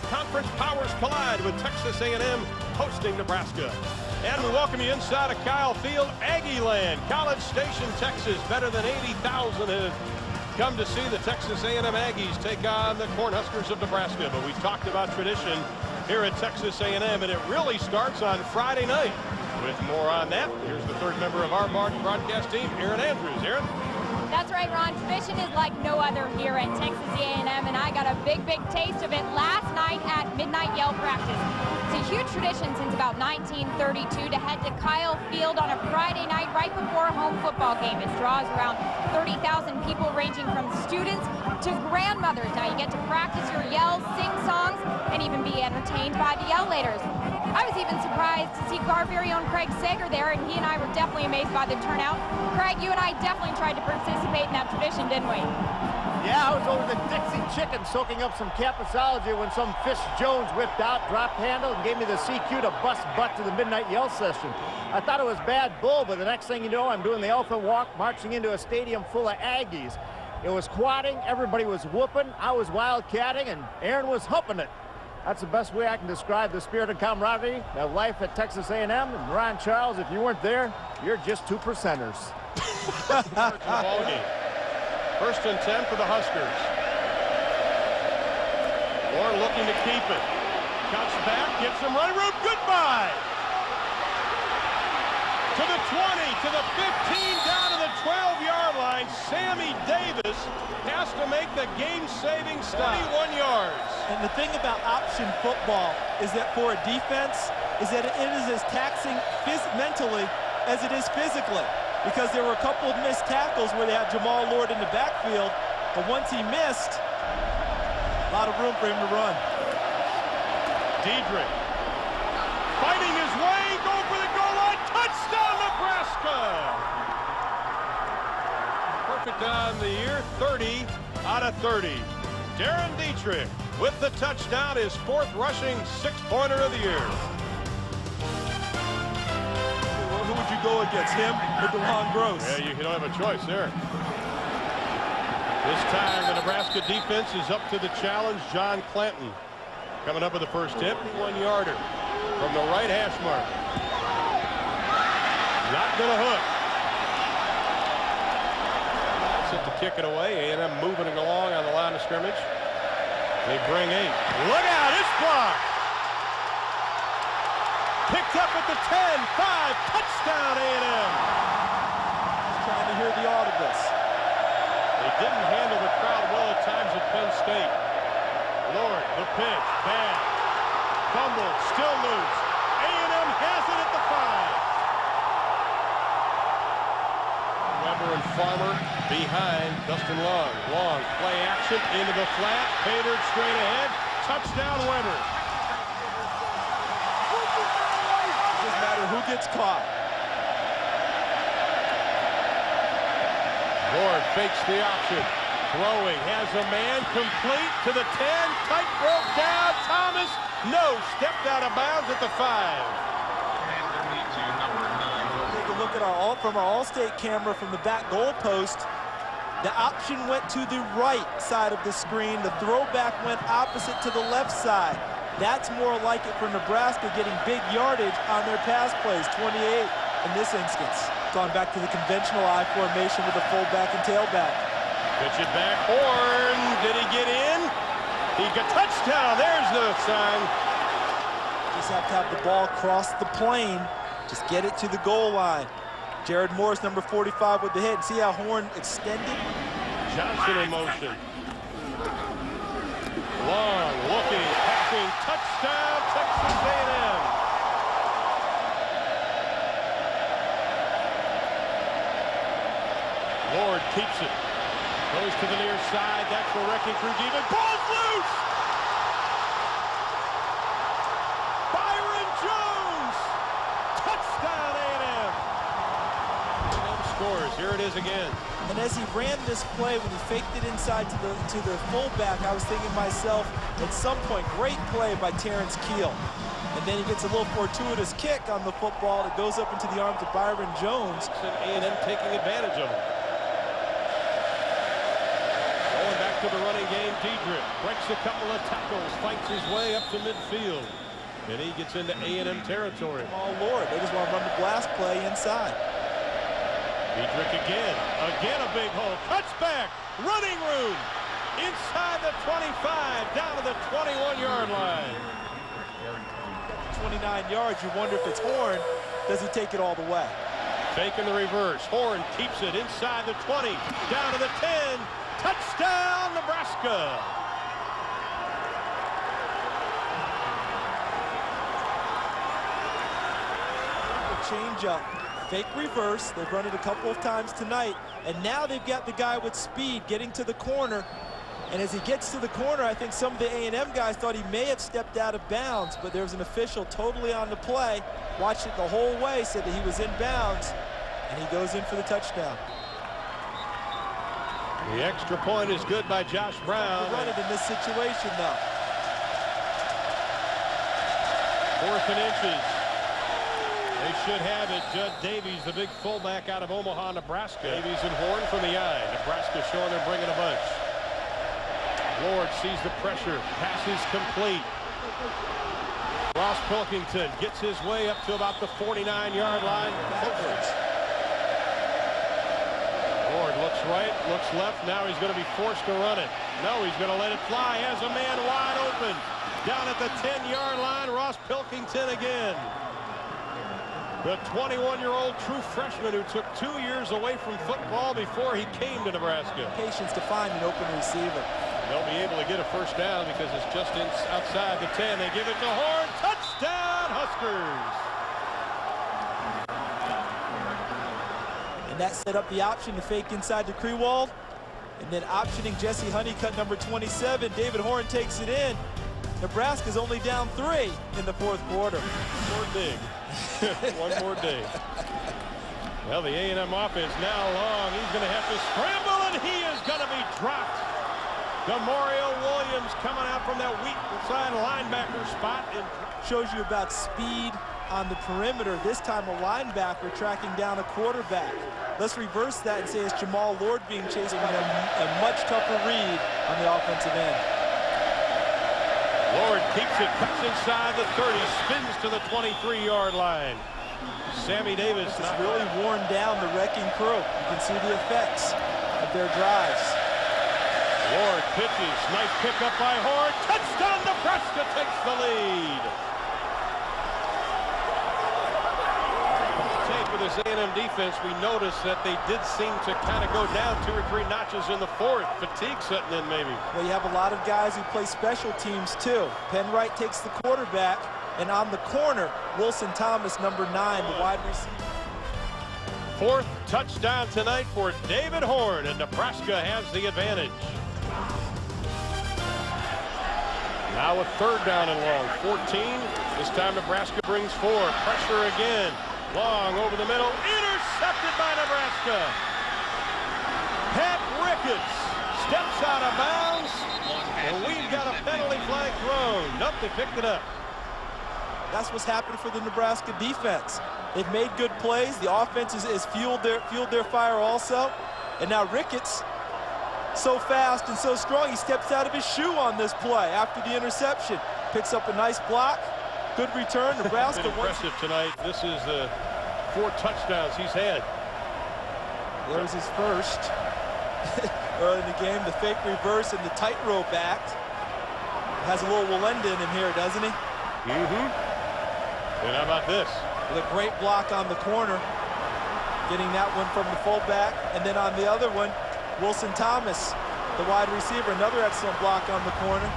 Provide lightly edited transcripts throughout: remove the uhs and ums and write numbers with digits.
conference powers collide with Texas A&M hosting Nebraska. And we welcome you inside of Kyle Field, Aggie Land, College Station, Texas. Better than 80,000 have come to see the Texas A&M Aggies take on the Cornhuskers of Nebraska. But we've talked about tradition here at Texas A&M, and it really starts on Friday night. With more on that, here's the third member of our broadcast team, Aaron Andrews. Aaron? That's right, Ron. Tradition is like no other here at Texas A&M, and I got a big taste of it last night at midnight yell practice. It's a huge tradition since about 1932 to head to Kyle Field on a Friday night right before a home football game. It draws around 30,000 people ranging from students to grandmothers. Now you get to practice your yells, sing songs, and even be entertained by the yellators. I was even surprised to see our very own Craig Sager there, and he and I were definitely amazed by the turnout. Craig, you and I definitely tried to participate in that tradition, didn't we? Yeah, I was over the Dixie Chicken soaking up some capsology when some Fish Jones whipped out, dropped handle, and gave me the CQ to bust butt to the midnight yell session. I thought it was bad bull, but the next thing you know, I'm doing the elephant walk, marching into a stadium full of Aggies. It was quadding, everybody was whooping, I was wildcatting, and Aaron was humping it. That's the best way I can describe the spirit of camaraderie of life at Texas A&M. And Ron Charles, if you weren't there, you're just 2 percenters. Ball game. 1st and 10 for the Huskers. Moore looking to keep it. Cuts back, gets some running room. Goodbye. To the 20, to the 15, down to the 12-yard line. Sammy Davis has to make the game-saving stop. 21 yards. And the thing about option football is that for a defense is that it is as taxing mentally as it is physically, because there were a couple of missed tackles where they had Jamal Lord in the backfield, but once he missed, a lot of room for him to run. Diedrich fighting his way, going for the goal line, touchdown Nebraska! Perfect on the year, 30 out of 30. Darren Dietrich with the touchdown, his 4th rushing 6-pointer of the year. Well, who would you go against, him or DeLon Gross? Yeah, you don't have a choice there. This time the Nebraska defense is up to the challenge. John Clanton coming up with the first hit, 1-yarder from the right hash mark. Not gonna hook. Set to kick it away. A&M moving it along on the line of scrimmage. They bring 8. Look out, it's blocked. Picked up at the 10, 5, touchdown A&M. Trying to hear the audibles. They didn't handle the crowd well at times at Penn State. Lord, the pitch, bad. Fumble, still loose. A&M has it at the 5. Weber and Farmer behind Dustin Long. Long play action into the flat. Pater straight ahead. Touchdown Weber. Doesn't matter who gets caught. Lord fakes the option. Throwing, has a man complete to the 10. Tight broke down. Thomas, no, stepped out of bounds at the 5. Look at from our All-State camera from the back goal post. The option went to the right side of the screen. The throwback went opposite to the left side. That's more like it for Nebraska, getting big yardage on their pass plays, 28 in this instance. Gone back to the conventional I formation with the fullback and tailback. Pitch it back, Horn, did he get in? He got touchdown, there's the sign. Just have to have the ball cross the plane. Just get it to the goal line. Jared Morris, number 45, with the hit. See how Horn extended? Johnson in motion. Long, looking, passing, touchdown, Texas A&M. Lord keeps it. Goes to the near side. That's the wrecking crew deep. Ball's loose! Byron Jones! Touchdown A&M! A&M scores. Here it is again. And as he ran this play, when he faked it inside to the fullback, I was thinking to myself, at some point, great play by Terrence Keel. And then he gets a little fortuitous kick on the football that goes up into the arms of Byron Jones. And A&M taking advantage of it. Going back to the running game Diedrich breaks a couple of tackles, fights his way up to midfield. And he gets into A&M territory. Oh, Lord, they just want to run the blast play inside. Diedrich again a big hole, cuts back, running room, inside the 25, down to the 21-yard line. 29 yards, you wonder if it's Horn, does he take it all the way? Fake in the reverse, Horn keeps it inside the 20, down to the 10, touchdown Nebraska. Change up, fake reverse. They've run it a couple of times tonight, and now they've got the guy with speed getting to the corner. And as he gets to the corner, I think some of the A&M guys thought he may have stepped out of bounds, but there was an official totally on the play, watched it the whole way, said that he was in bounds, and he goes in for the touchdown. The extra point is good by Josh Brown. Run it in this situation, though. 4th and inches. They should have it. Judd Davies, the big fullback out of Omaha, Nebraska. Davies and Horn from the eye. Nebraska showing they're bringing a bunch. Lord sees the pressure. Pass is complete. Ross Pilkington gets his way up to about the 49-yard line. Lord looks right, looks left. Now he's going to be forced to run it. No, he's going to let it fly. Has a man wide open. Down at the 10-yard line, Ross Pilkington again. The 21-year-old true freshman who took 2 years away from football before he came to Nebraska. Patience to find an open receiver. They'll be able to get a first down because it's just outside the 10. They give it to Horn. Touchdown, Huskers. And that set up the option to fake inside to Krewald. And then optioning Jesse Honeycutt, number 27. David Horn takes it in. Nebraska's only down 3 in the 4th quarter. More dig. One more dig. Well, the A&M offense now long. He's going to have to scramble, and he is going to be dropped. Demario Williams coming out from that weak side linebacker spot. And shows you about speed on the perimeter. This time a linebacker tracking down a quarterback. Let's reverse that and say it's Jamal Lord being chased by a much tougher read on the offensive end. Lord keeps it, cuts inside the 30, spins to the 23-yard line. Sammy Davis has really worn down the wrecking crew. You can see the effects of their drives. Lord pitches, nice pickup by Horn. Touchdown, Nebraska takes the lead. With this A&M defense, we noticed that they did seem to kind of go down 2 or 3 notches in the 4th. Fatigue setting in, maybe. Well, you have a lot of guys who play special teams, too. Penwright takes the quarterback, and on the corner, Wilson Thomas, number 9, the wide receiver. 4th touchdown tonight for David Horn, and Nebraska has the advantage. Now a 3rd down and long, 14. This time Nebraska brings 4. Pressure again. Long over the middle, intercepted by Nebraska. Pat Ricketts steps out of bounds, and we've got a penalty flag thrown. Nope, they picked it up. That's what's happened for the Nebraska defense. They've made good plays. The offense has fueled their fire also. And now Ricketts, so fast and so strong, he steps out of his shoe on this play after the interception. Picks up a nice block. Good return. Nebraska impressive tonight. This is the 4 touchdowns he's had. There's his first early in the game. The fake reverse and the tightrope act. Has a little Walenda in him here, doesn't he? Mm-hmm. And how about this? With a great block on the corner. Getting that one from the fullback. And then on the other one, Wilson Thomas, the wide receiver. Another excellent block on the corner.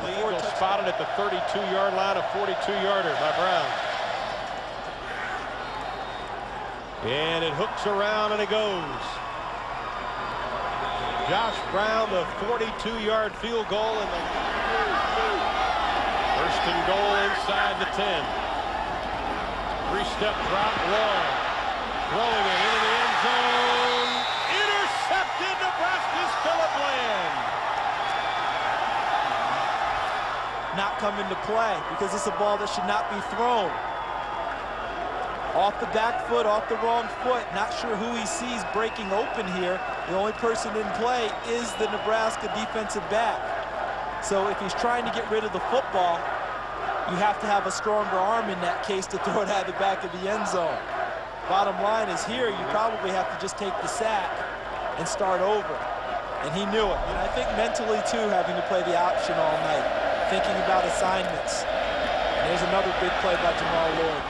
Eagle spotted at the 32-yard line, a 42-yarder by Brown. And it hooks around and it goes. Josh Brown, the 42-yard field goal, and the 1st and goal inside the 10. 3-step drop, long. Throwing it into the end zone. Intercepted, Nebraska's Phillip Land. Not come into play because it's a ball that should not be thrown. Off the back foot, off the wrong foot. Not sure who he sees breaking open here. The only person in play is the Nebraska defensive back. So if he's trying to get rid of the football, you have to have a stronger arm in that case to throw it out of the back of the end zone. Bottom line is here, you probably have to just take the sack and start over. And he knew it. And I think mentally, too, having to play the option all night, thinking about assignments. And there's another big play by Jamal Lord.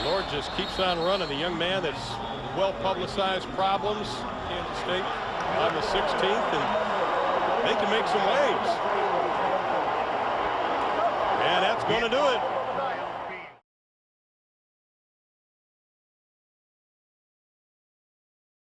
Lord just keeps on running. The young man that's well-publicized problems, Kansas State on the 16th, and they can make some waves. And that's going to do it.